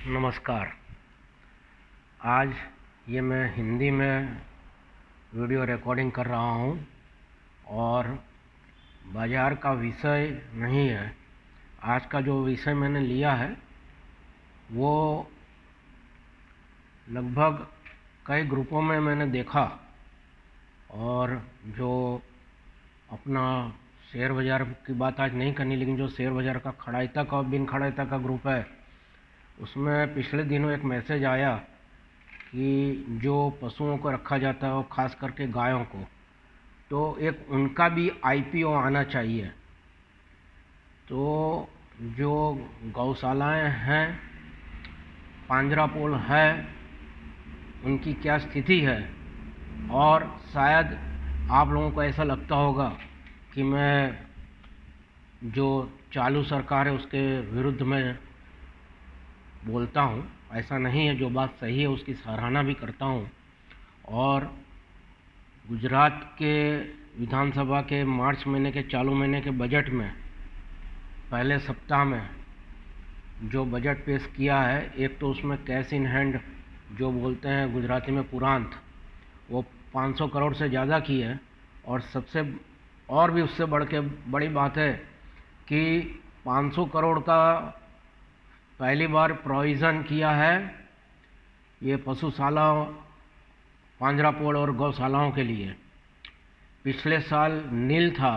नमस्कार। आज ये मैं हिंदी में वीडियो रिकॉर्डिंग कर रहा हूँ और बाज़ार का विषय नहीं है। आज का जो विषय मैंने लिया है वो लगभग कई ग्रुपों में मैंने देखा, और जो अपना शेयर बाज़ार की बात आज नहीं करनी, लेकिन जो शेयर बाज़ार का खड़ाइता का और बिन खड़ाइता का ग्रुप है, उसमें पिछले दिनों एक मैसेज आया कि जो पशुओं को रखा जाता है और ख़ास करके गायों को, तो एक उनका भी आईपीओ आना चाहिए। तो जो गौशालाएं हैं, पांजरापोल है, उनकी क्या स्थिति है। और शायद आप लोगों को ऐसा लगता होगा कि मैं जो चालू सरकार है उसके विरुद्ध में बोलता हूँ। ऐसा नहीं है, जो बात सही है उसकी सराहना भी करता हूँ। और गुजरात के विधानसभा के मार्च महीने के चालू महीने के बजट में पहले सप्ताह में जो बजट पेश किया है, एक तो उसमें कैश इन हैंड जो बोलते हैं गुजराती में पुरांत, वो 500 करोड़ से ज़्यादा की है। और सबसे और भी उससे बड़ी बात है कि 500 करोड़ का पहली बार प्रोविज़न किया है ये पशुशाला, पांजरापोल और गौशालाओं के लिए। पिछले साल नील था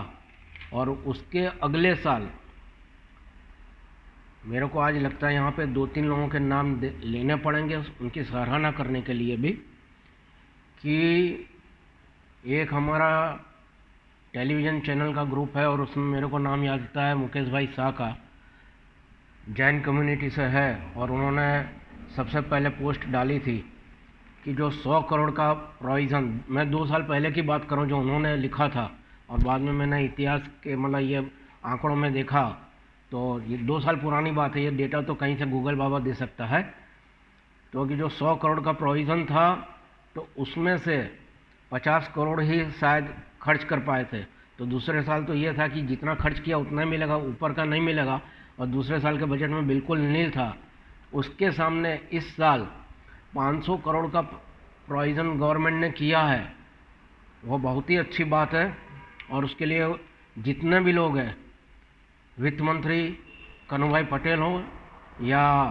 और उसके अगले साल मेरे को आज लगता है यहाँ पे 2-3 लोगों के नाम लेने पड़ेंगे उनकी सराहना करने के लिए भी, कि एक हमारा टेलीविज़न चैनल का ग्रुप है और उसमें मेरे को नाम याद आता है मुकेश भाई शाह का, जैन कम्युनिटी से है, और उन्होंने सबसे पहले पोस्ट डाली थी कि जो 100 करोड़ का प्रोविज़न, मैं 2 साल पहले की बात करूं, जो उन्होंने लिखा था, और बाद में मैंने इतिहास के मतलब ये आंकड़ों में देखा, तो ये 2 साल पुरानी बात है। ये डेटा तो कहीं से गूगल बाबा दे सकता है। तो कि जो 100 करोड़ का प्रोविज़न था, तो उसमें से 50 करोड़ ही शायद खर्च कर पाए थे। तो दूसरे साल तो ये था कि जितना खर्च किया उतना ही मिलेगा, ऊपर का नहीं मिलेगा। और दूसरे साल के बजट में बिल्कुल नील था। उसके सामने इस साल 500 करोड़ का प्रोविज़न गवर्नमेंट ने किया है, वो बहुत ही अच्छी बात है। और उसके लिए जितने भी लोग हैं, वित्त मंत्री कन्हूभाई पटेल हो, या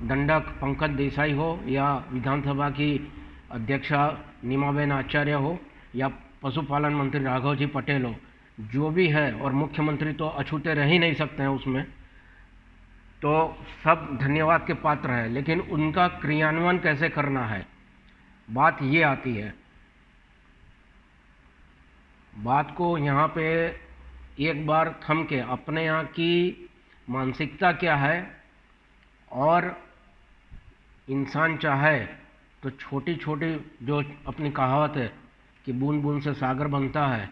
दंडक पंकज देसाई हो, या विधानसभा की अध्यक्षा नीमाबेन आचार्य हो, या पशुपालन मंत्री राघव जी पटेल हो, जो भी है, और मुख्यमंत्री तो अछूते रह ही नहीं सकते हैं उसमें, तो सब धन्यवाद के पात्र है। लेकिन उनका क्रियान्वयन कैसे करना है, बात ये आती है। बात को यहाँ पे एक बार थम के अपने यहाँ की मानसिकता क्या है, और इंसान चाहे तो छोटी छोटी जो अपनी कहावत है कि बूंद बूंद से सागर बनता है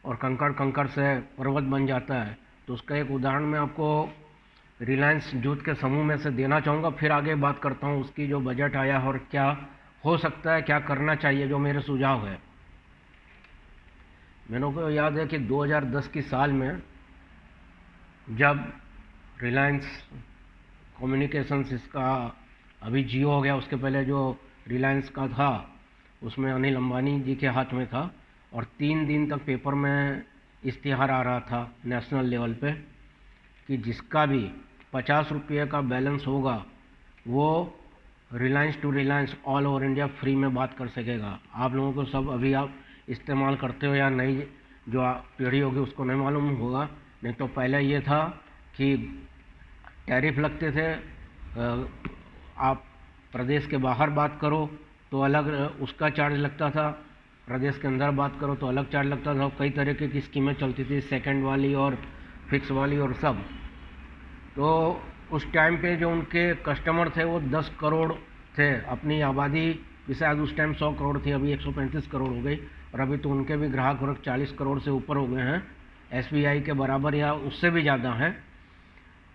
और कंकड़ कंकड़ से पर्वत बन जाता है, तो उसका एक उदाहरण मैं आपको रिलायंस जूट के समूह में से देना चाहूँगा। फिर आगे बात करता हूँ उसकी जो बजट आया है और क्या हो सकता है, क्या करना चाहिए, जो मेरे सुझाव है। मेरे को याद है कि 2010 की साल में जब रिलायंस कम्युनिकेशंस, इसका अभी जियो हो गया, उसके पहले जो रिलायंस का था उसमें अनिल अंबानी जी के हाथ में था, और 3 दिन तक पेपर में इश्तिहार आ रहा था नेशनल लेवल पे कि जिसका भी 50 रुपये का बैलेंस होगा वो Reliance to Reliance all over India free में बात कर सकेगा। आप लोगों को सब अभी आप इस्तेमाल करते हो या नहीं, जो पीढ़ी होगी उसको नहीं मालूम होगा। नहीं तो पहले ये था कि टैरिफ लगते थे, आप प्रदेश के बाहर बात करो तो अलग उसका चार्ज लगता था, प्रदेश के अंदर बात करो तो अलग चार्ज लगता था। कई तरीके की स्कीमें चलती थी, सेकंड वाली और फिक्स वाली और सब। तो उस टाइम पे जो उनके कस्टमर थे वो 10 करोड़ थे। अपनी आबादी भी शायद उस टाइम 100 करोड़ थी, अभी 135 करोड़ हो गई, और अभी तो उनके भी ग्राहक वर्ग 40 करोड़ से ऊपर हो गए हैं, एसबीआई के बराबर या उससे भी ज़्यादा हैं।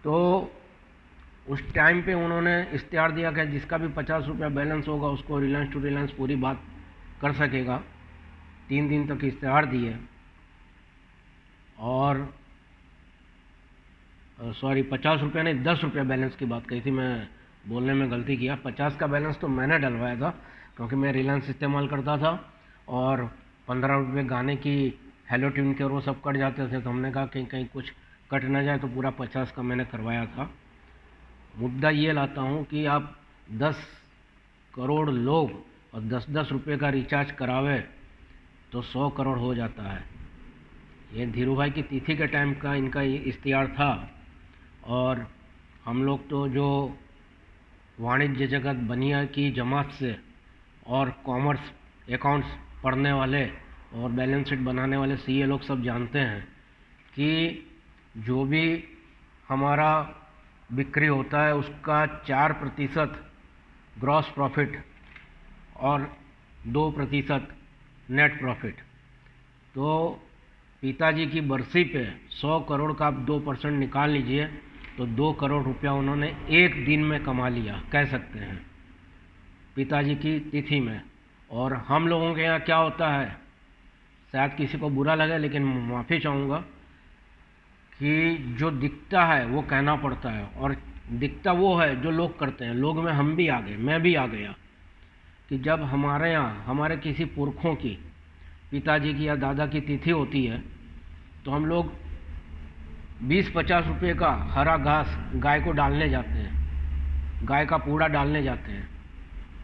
तो उस टाइम पे उन्होंने इश्तिहार दिया कि जिसका भी 50 रुपया बैलेंस होगा उसको रिलायंस टू रिलायंस पूरी बात कर सकेगा। 3 दिन तक इश्तिहार दिए, और सॉरी 50 रुपया नहीं, 10 रुपया बैलेंस की बात कही थी, मैं बोलने में गलती किया। 50 का बैलेंस तो मैंने डलवाया था क्योंकि मैं रिलायंस इस्तेमाल करता था और 15 रुपये गाने की हेलो ट्यून के और वो सब कट जाते थे, तो हमने कहा कहीं कहीं कुछ कट ना जाए, तो पूरा 50 का मैंने करवाया था। मुद्दा ये लाता हूँ कि आप 10 करोड़ लोग और 10-10 रुपये का रिचार्ज करावे तो 100 करोड़ हो जाता है। ये धीरू भाई की तिथि के टाइम का इनका इश्तिहार था। और हम लोग तो जो वाणिज्य जगत बनिया की जमात से और कॉमर्स अकाउंट्स पढ़ने वाले और बैलेंस शीट बनाने वाले सीए लोग सब जानते हैं कि जो भी हमारा बिक्री होता है उसका 4% ग्रॉस प्रॉफिट और 2% नेट प्रॉफिट। तो पिताजी की बरसी पे 100 करोड़ का आप 2% निकाल लीजिए तो 2 करोड़ रुपया उन्होंने एक दिन में कमा लिया, कह सकते हैं, पिताजी की तिथि में। और हम लोगों के यहाँ क्या होता है, शायद किसी को बुरा लगे लेकिन माफ़ी चाहूँगा कि जो दिखता है वो कहना पड़ता है, और दिखता वो है जो लोग करते हैं। लोग में हम भी आ गए, मैं भी आ गया कि जब हमारे यहाँ हमारे किसी पुरखों की, पिताजी की या दादा की तिथि होती है तो हम लोग 20-50 रुपये का हरा घास गाय को डालने जाते हैं, गाय का कूड़ा डालने जाते हैं।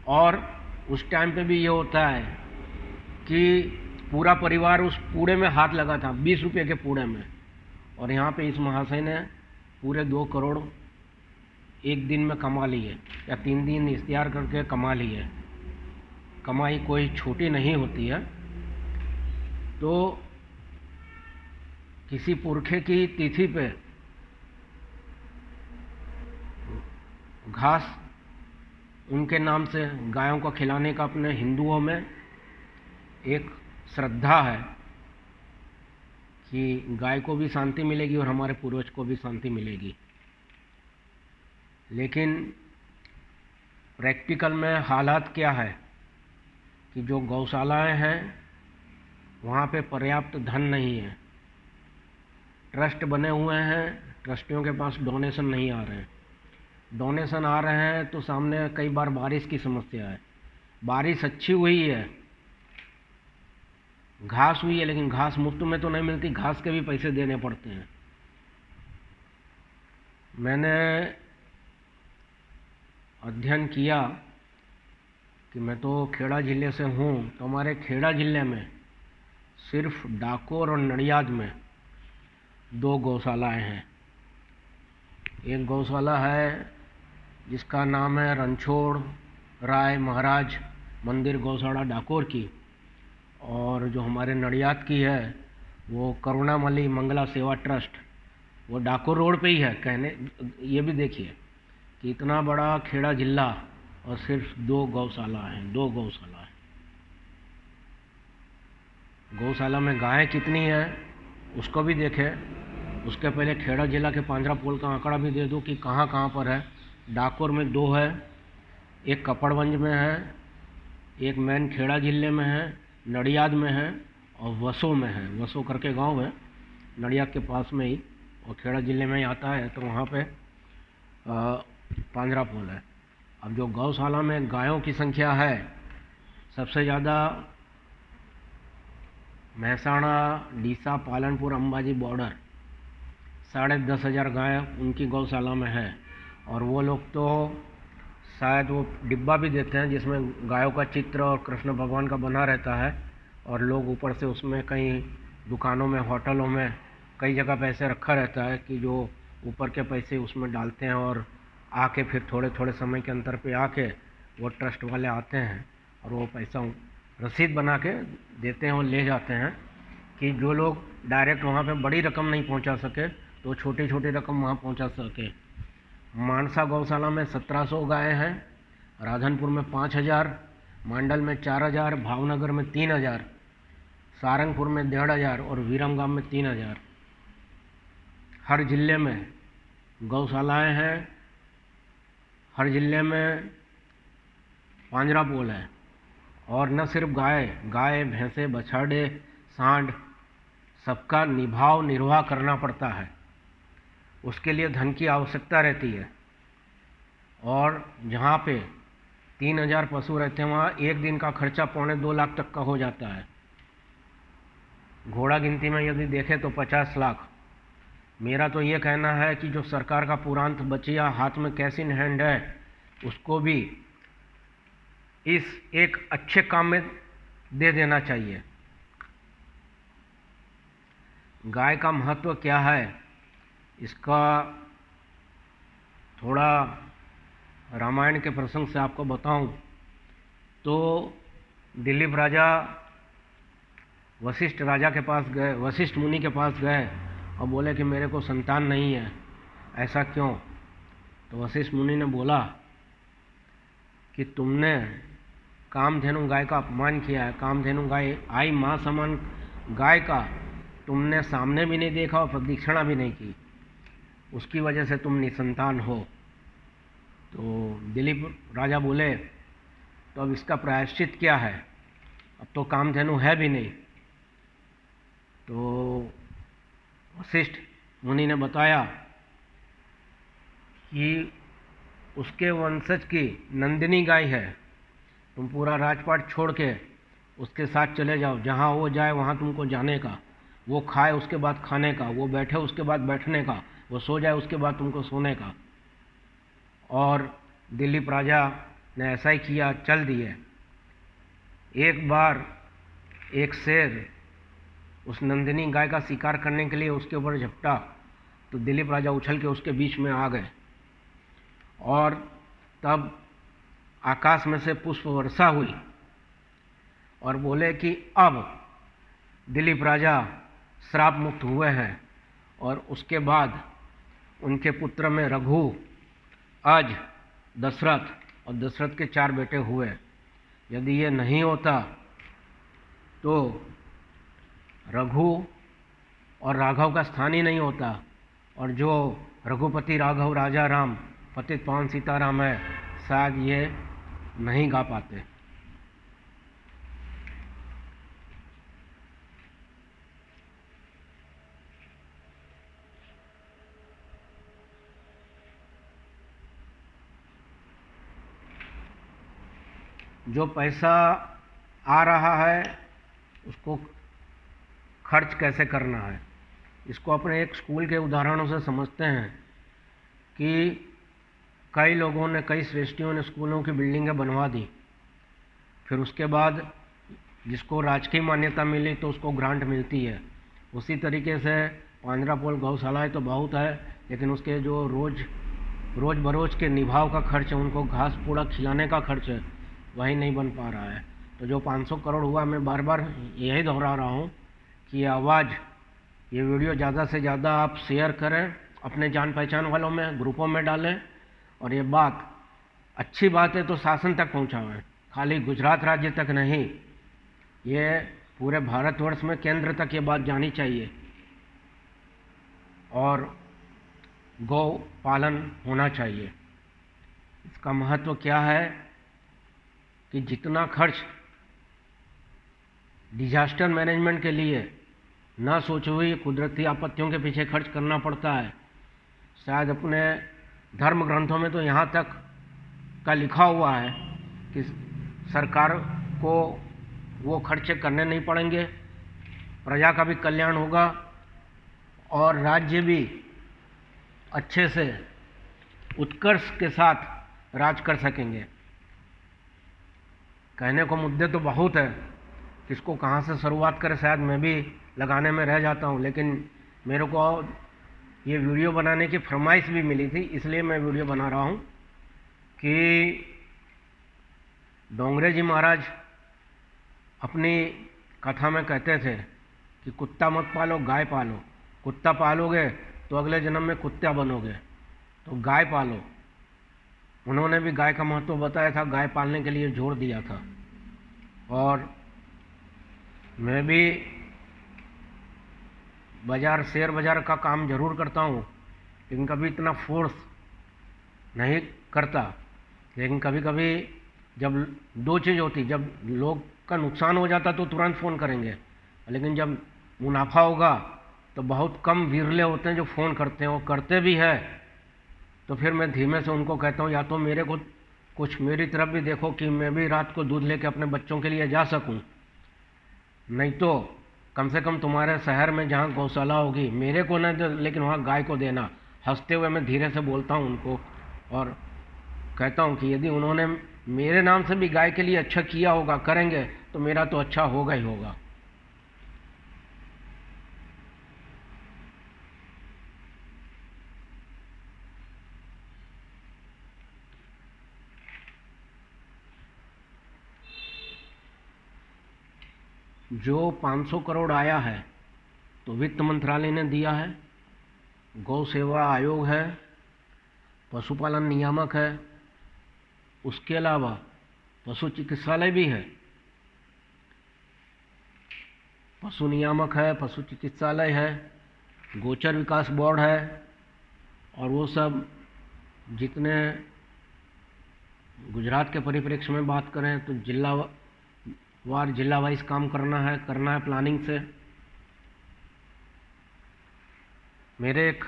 और उस टाइम पे भी ये होता है कि पूरा परिवार उस कूड़े में हाथ लगा था, 20 रुपये के कूड़े में। और यहाँ पे इस महाशय ने पूरे 2 करोड़ एक दिन में कमा लिए, या 3 दिन इश्तिहार करके कमा लिए। कमाई कोई छोटी नहीं होती है। तो किसी पुरखे की तिथि पे घास उनके नाम से गायों को खिलाने का अपने हिंदुओं में एक श्रद्धा है कि गाय को भी शांति मिलेगी और हमारे पूर्वज को भी शांति मिलेगी। लेकिन प्रैक्टिकल में हालात क्या है कि जो गौशालाएं हैं वहाँ पे पर्याप्त धन नहीं है। ट्रस्ट बने हुए हैं, ट्रस्टियों के पास डोनेशन नहीं आ रहे हैं। डोनेशन आ रहे हैं तो सामने कई बार बारिश की समस्या है। बारिश अच्छी हुई है, घास हुई है, लेकिन घास मुफ्त में तो नहीं मिलती, घास के भी पैसे देने पड़ते हैं। मैंने अध्ययन किया कि मैं तो खेड़ा ज़िले से हूँ, तो हमारे खेड़ा ज़िले में सिर्फ डाकोर और नडियाद में 2 गौशालाएं हैं। एक गौशाला है जिसका नाम है रणछोड़ राय महाराज मंदिर गौशाला डाकोर की, और जो हमारे नडियाद की है वो करुणामली मंगला सेवा ट्रस्ट, वो डाकोर रोड पे ही है। कहने ये भी देखिए कि इतना बड़ा खेड़ा जिला और सिर्फ 2 गौशाला हैं, 2 गौशाला हैं। गौशाला में गायें कितनी हैं उसको भी देखें। उसके पहले खेड़ा जिला के पांजरापोल का आंकड़ा भी दे दूं कि कहाँ कहाँ पर है। डाकोर में 2 है, एक कपड़वंज में है, एक मैन खेड़ा जिले में है, नडियाद में है और वसो में है। वसो करके गांव है नडियाद के पास में ही और खेड़ा जिले में ही आता है, तो वहाँ पे पांजरापोल है। अब जो गौशाला में गायों की संख्या है सबसे ज़्यादा महसाणा, डीसा, पालनपुर, अंबाजी बॉर्डर, 10,500 गाय उनकी गौशाला में है। और वो लोग तो शायद वो डिब्बा भी देते हैं जिसमें गायों का चित्र और कृष्ण भगवान का बना रहता है, और लोग ऊपर से उसमें कई दुकानों में, होटलों में कई जगह पैसे रखा रहता है कि जो ऊपर के पैसे उसमें डालते हैं और आके फिर थोड़े थोड़े समय के अंतर पे आके वो ट्रस्ट वाले आते हैं और वो पैसा रसीद बना के देते हैं और ले जाते हैं कि जो लोग डायरेक्ट वहाँ पे बड़ी रकम नहीं पहुँचा सके तो छोटी छोटी रकम वहाँ पहुँचा सके। मानसा गौशाला में 1700 गायें हैं, राधनपुर में 5000, मांडल में 4000, भावनगर में 3000, सारंगपुर में 1500 और विरमगाम में 3000। हर जिले में गौशालाएं हैं, हर जिले में पांजरापोल है। और न सिर्फ गाय भैंसे, बछड़े, सांड, सबका निर्वाह करना पड़ता है। उसके लिए धन की आवश्यकता रहती है। और जहाँ पे 3,000 पशु रहते हैं वहाँ एक दिन का खर्चा 2.25 लाख तक का हो जाता है। घोड़ा गिनती में यदि देखें तो 50 लाख। मेरा तो ये कहना है कि जो सरकार का पुरांत बचिया हाथ में कैश इन हैंड है उसको भी इस एक अच्छे काम में दे देना चाहिए। गाय का महत्व क्या है इसका थोड़ा रामायण के प्रसंग से आपको बताऊं तो दिलीप राजा वशिष्ठ राजा के पास गए, वशिष्ठ मुनि के पास गए और बोले कि मेरे को संतान नहीं है, ऐसा क्यों? तो वशिष्ठ मुनि ने बोला कि तुमने कामधेनु गाय का अपमान किया है। कामधेनु गाय आई माँ समान गाय का तुमने सामने भी नहीं देखा और प्रदक्षिणा भी नहीं की, उसकी वजह से तुम निसंतान हो। तो दिलीप राजा बोले तो अब इसका प्रायश्चित क्या है? अब तो कामधेनु है भी नहीं। तो वशिष्ठ मुनि ने बताया कि उसके वंशज की नंदिनी गाय है, तुम पूरा राजपाट छोड़ के उसके साथ चले जाओ, जहाँ वो जाए वहाँ तुमको जाने का, वो खाए उसके बाद खाने का, वो बैठे उसके बाद बैठने का, वो सो जाए उसके बाद तुमको सोने का। और दिलीप राजा ने ऐसा ही किया, चल दिए। एक बार एक शेर उस नंदिनी गाय का शिकार करने के लिए उसके ऊपर झपटा तो दिलीप राजा उछल के उसके बीच में आ गए और तब आकाश में से पुष्प वर्षा हुई और बोले कि अब दिलीप राजा श्राप मुक्त हुए हैं। और उसके बाद उनके पुत्र में रघु, अज, दशरथ और दशरथ के 4 बेटे हुए। यदि ये नहीं होता तो रघु और राघव का स्थान ही नहीं होता, और जो रघुपति राघव राजा राम पतित पावन सीताराम है शायद ये नहीं गा पाते। जो पैसा आ रहा है उसको खर्च कैसे करना है, इसको अपने एक स्कूल के उदाहरणों से समझते हैं कि कई लोगों ने, कई श्रेष्ठियों ने स्कूलों की बिल्डिंगें बनवा दी, फिर उसके बाद जिसको राजकीय मान्यता मिली तो उसको ग्रांट मिलती है। उसी तरीके से पांजरापोल गौशालाएँ तो बहुत है, लेकिन उसके जो रोज़ बरोज के निभाव का खर्च है, उनको घास पूड़ा खिलाने का खर्च है, वही नहीं बन पा रहा है। तो जो 500 करोड़ हुआ, मैं बार बार यही दोहरा रहा हूँ कि ये वीडियो ज़्यादा से ज़्यादा आप शेयर करें, अपने जान पहचान वालों में, ग्रुपों में डालें, और ये बात अच्छी बात है तो शासन तक पहुँचाएं, खाली गुजरात राज्य तक नहीं, ये पूरे भारतवर्ष में केंद्र तक ये बात जानी चाहिए। और गौ पालन होना चाहिए। इसका महत्व क्या है कि जितना खर्च डिजास्टर मैनेजमेंट के लिए ना सोची हुई कुदरती आपत्तियों के पीछे खर्च करना पड़ता है, शायद अपने धर्म ग्रंथों में तो यहाँ तक का लिखा हुआ है कि सरकार को वो खर्चे करने नहीं पड़ेंगे, प्रजा का भी कल्याण होगा और राज्य भी अच्छे से उत्कर्ष के साथ राज कर सकेंगे। कहने को मुद्दे तो बहुत है, किसको कहाँ से शुरुआत करें, शायद मैं भी लगाने में रह जाता हूँ, लेकिन मेरे को ये वीडियो बनाने की फरमाइश भी मिली थी, इसलिए मैं वीडियो बना रहा हूँ कि डोंगरे जी महाराज अपनी कथा में कहते थे कि कुत्ता मत पालो, गाय पालो। कुत्ता पालोगे तो अगले जन्म में कुत्ता बनोगे, तो गाय पालो। उन्होंने भी गाय का महत्व बताया था, गाय पालने के लिए जोर दिया था। और मैं भी शेयर बाज़ार का काम ज़रूर करता हूँ, लेकिन कभी इतना फोर्स नहीं करता। लेकिन कभी कभी जब 2 चीज़ होती, जब लोग का नुकसान हो जाता तो तुरंत फ़ोन करेंगे, लेकिन जब मुनाफा होगा तो बहुत कम विरले होते हैं जो फ़ोन करते हैं। वो करते भी है तो फिर मैं धीमे से उनको कहता हूँ या तो मेरे को कुछ मेरी तरफ भी देखो कि मैं भी रात को दूध लेके अपने बच्चों के लिए जा सकूँ, नहीं तो कम से कम तुम्हारे शहर में जहाँ गौशाला होगी मेरे को ना दो, लेकिन वहाँ गाय को देना। हंसते हुए मैं धीरे से बोलता हूँ उनको और कहता हूँ कि यदि उन्होंने मेरे नाम से भी गाय के लिए अच्छा किया होगा, करेंगे, तो मेरा तो अच्छा होगा ही होगा। जो 500 करोड़ आया है तो वित्त मंत्रालय ने दिया है, गौ सेवा आयोग है, पशुपालन नियामक है, उसके अलावा पशु चिकित्सालय भी है, पशु नियामक है, पशु चिकित्सालय है, गोचर विकास बोर्ड है, और वो सब जितने गुजरात के परिप्रेक्ष्य में बात करें तो जिला वाइज काम करना है प्लानिंग से। मेरे एक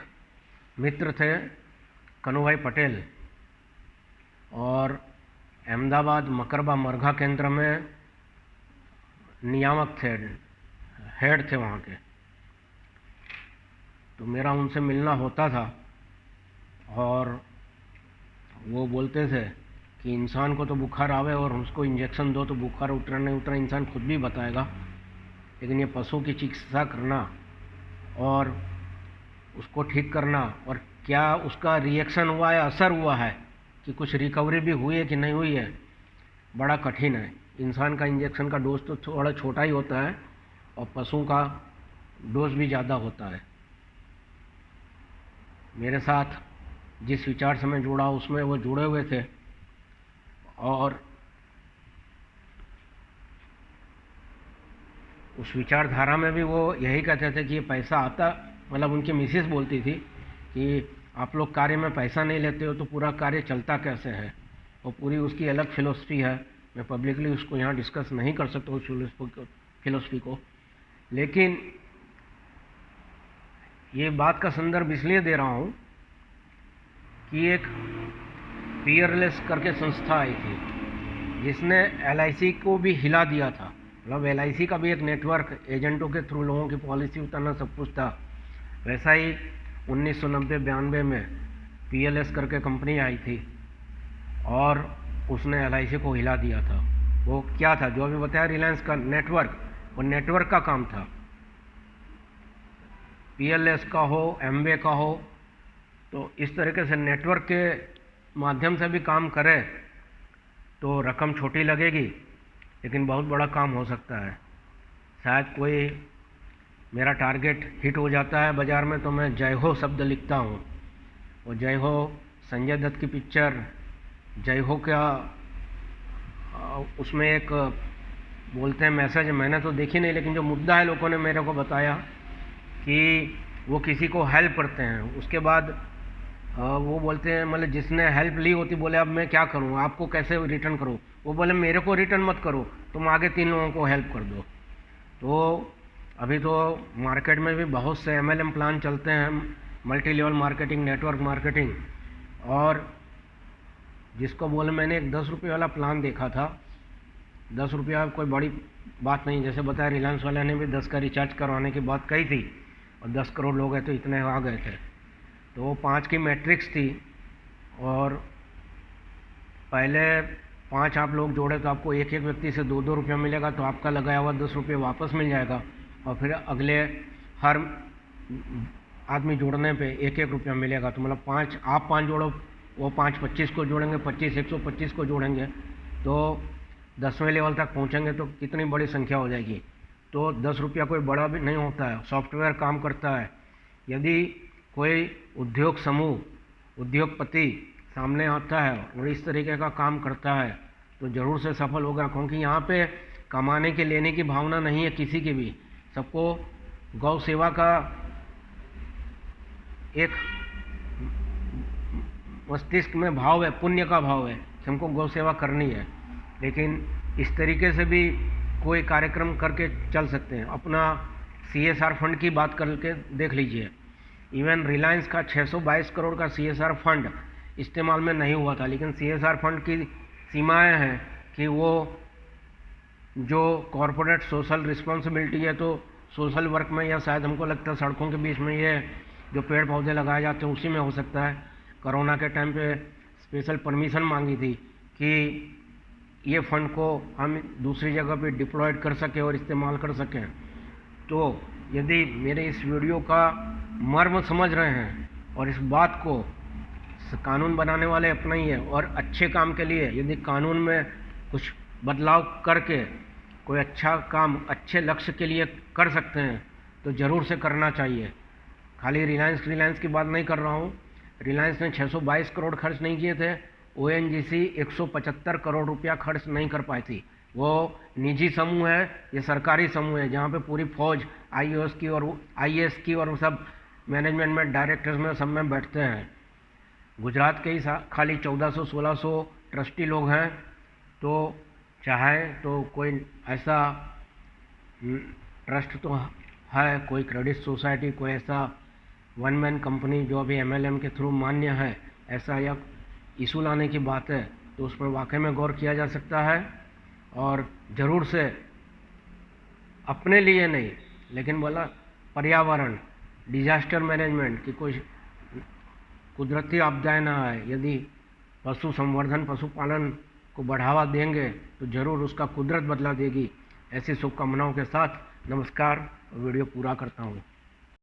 मित्र थे कन्हूभाई पटेल, और अहमदाबाद मकरबा मरघा केंद्र में नियामक थे, हेड थे वहाँ के। तो मेरा उनसे मिलना होता था और वो बोलते थे कि इंसान को तो बुखार आवे और उसको इंजेक्शन दो तो बुखार उतरा नहीं उतरा इंसान खुद भी बताएगा, लेकिन ये पशु की चिकित्सा करना और उसको ठीक करना और क्या उसका रिएक्शन हुआ है, असर हुआ है, कि कुछ रिकवरी भी हुई है कि नहीं हुई है, बड़ा कठिन है। इंसान का इंजेक्शन का डोज तो थोड़ा छोटा ही होता है और पशुओं का डोज भी ज़्यादा होता है। मेरे साथ जिस विचार से मैं जुड़ा उसमें वो जुड़े हुए थे, और उस विचारधारा में भी वो यही कहते थे कि ये पैसा आता, मतलब उनकी मिसेस बोलती थी कि आप लोग कार्य में पैसा नहीं लेते हो तो पूरा कार्य चलता कैसे है, और पूरी उसकी अलग फिलोसफी है। मैं पब्लिकली उसको यहाँ डिस्कस नहीं कर सकता उस फिलोसफी को, लेकिन ये बात का संदर्भ इसलिए दे रहा हूँ कि एक पीयरलेस करके संस्था आई थी जिसने LIC को भी हिला दिया था। मतलब LIC का भी एक नेटवर्क, एजेंटों के थ्रू लोगों की पॉलिसी उतारना सब कुछ था। वैसा ही 1990-92 में PLS करके कंपनी आई थी और उसने LIC को हिला दिया था। वो क्या था, जो अभी बताया रिलायंस का नेटवर्क, वो नेटवर्क का काम था। PLS का हो, एमवे का हो, तो इस तरीके से नेटवर्क के माध्यम से भी काम करे तो रकम छोटी लगेगी लेकिन बहुत बड़ा काम हो सकता है। शायद कोई मेरा टारगेट हिट हो जाता है बाज़ार में तो मैं जय हो शब्द लिखता हूँ, और जय हो संजय दत्त की पिक्चर जय हो क्या, उसमें एक बोलते हैं मैसेज, मैंने तो देखी नहीं, लेकिन जो मुद्दा है लोगों ने मेरे को बताया कि वो किसी को हेल्प करते हैं, उसके बाद वो बोलते हैं, मतलब जिसने हेल्प ली होती बोले अब मैं क्या करूँ, आपको कैसे रिटर्न करूँ। वो बोले मेरे को रिटर्न मत करो, तुम आगे 3 लोगों को हेल्प कर दो। तो अभी तो मार्केट में भी बहुत से MLM प्लान चलते हैं, multi level marketing, network marketing, और जिसको बोले मैंने एक 10 रुपये वाला प्लान देखा था। 10 रुपया कोई बड़ी बात नहीं, जैसे बताया रिलायंस वाले ने भी 10 का रिचार्ज करवाने की बात कही थी और 10 करोड़ लोग हैं तो इतने आ गए थे। तो वो 5 की मैट्रिक्स थी और पहले 5 आप लोग जोड़े तो आपको एक व्यक्ति से 2-2 रुपया मिलेगा, तो आपका लगाया हुआ 10 रुपये वापस मिल जाएगा, और फिर अगले हर आदमी जोड़ने पे 1-1 रुपया मिलेगा। तो मतलब 5 आप 5 जोड़ो, वो 5 25 को जोड़ेंगे, 25 125 को जोड़ेंगे, तो 10वें लेवल तक पहुंचेंगे तो कितनी बड़ी संख्या हो जाएगी। तो 10 रुपया कोई बड़ा भी नहीं होता है, सॉफ्टवेयर काम करता है। यदि कोई उद्योग समूह, उद्योगपति सामने आता है और इस तरीके का काम करता है तो ज़रूर से सफल होगा, क्योंकि यहाँ पे कमाने के लेने की भावना नहीं है किसी की भी। सबको गौ सेवा का एक मस्तिष्क में भाव है, पुण्य का भाव है कि हमको गौ सेवा करनी है। लेकिन इस तरीके से भी कोई कार्यक्रम करके चल सकते हैं। अपना CSR फंड की बात करके देख लीजिए, इवन रिलायंस का 622 करोड़ का CSR फंड इस्तेमाल में नहीं हुआ था। लेकिन CSR फंड की सीमाएं हैं कि वो जो कॉरपोरेट सोशल रिस्पॉन्सिबिलिटी है, तो सोशल वर्क में, या शायद हमको लगता है सड़कों के बीच में ये जो पेड़ पौधे लगाए जाते हैं उसी में हो सकता है। कोरोना के टाइम पे स्पेशल परमिशन मांगी थी कि ये फंड को हम दूसरी जगह पे डिप्लॉयड कर सकें और इस्तेमाल कर सकें। तो यदि मेरे इस वीडियो का मर्म समझ रहे हैं और इस बात को कानून बनाने वाले अपनाइए, और अच्छे काम के लिए यदि कानून में कुछ बदलाव करके कोई अच्छा काम अच्छे लक्ष्य के लिए कर सकते हैं तो ज़रूर से करना चाहिए। खाली रिलायंस की बात नहीं कर रहा हूँ। रिलायंस ने 622 करोड़ खर्च नहीं किए थे, ONGC 175 करोड़ रुपया खर्च नहीं कर पाई थी। वो निजी समूह है, ये सरकारी समूह है, जहाँ पे पूरी फौज IAS की और सब मैनेजमेंट में, डायरेक्टर्स में, सब में बैठते हैं। गुजरात के ही खाली 1400-1600 ट्रस्टी लोग हैं। तो चाहे तो कोई ऐसा ट्रस्ट तो है, कोई क्रेडिट सोसाइटी, कोई ऐसा वन मैन कंपनी जो अभी MLM के थ्रू मान्य है, ऐसा या इशू लाने की बात है तो उस पर वाकई में गौर किया जा सकता है। और ज़रूर से अपने लिए नहीं, लेकिन बोला पर्यावरण, डिजास्टर मैनेजमेंट की कोई कुदरती आपदाएं ना आए, यदि पशु संवर्धन, पशुपालन को बढ़ावा देंगे तो ज़रूर उसका कुदरत बदला देगी। ऐसी शुभकामनाओं के साथ नमस्कार, वीडियो पूरा करता हूँ।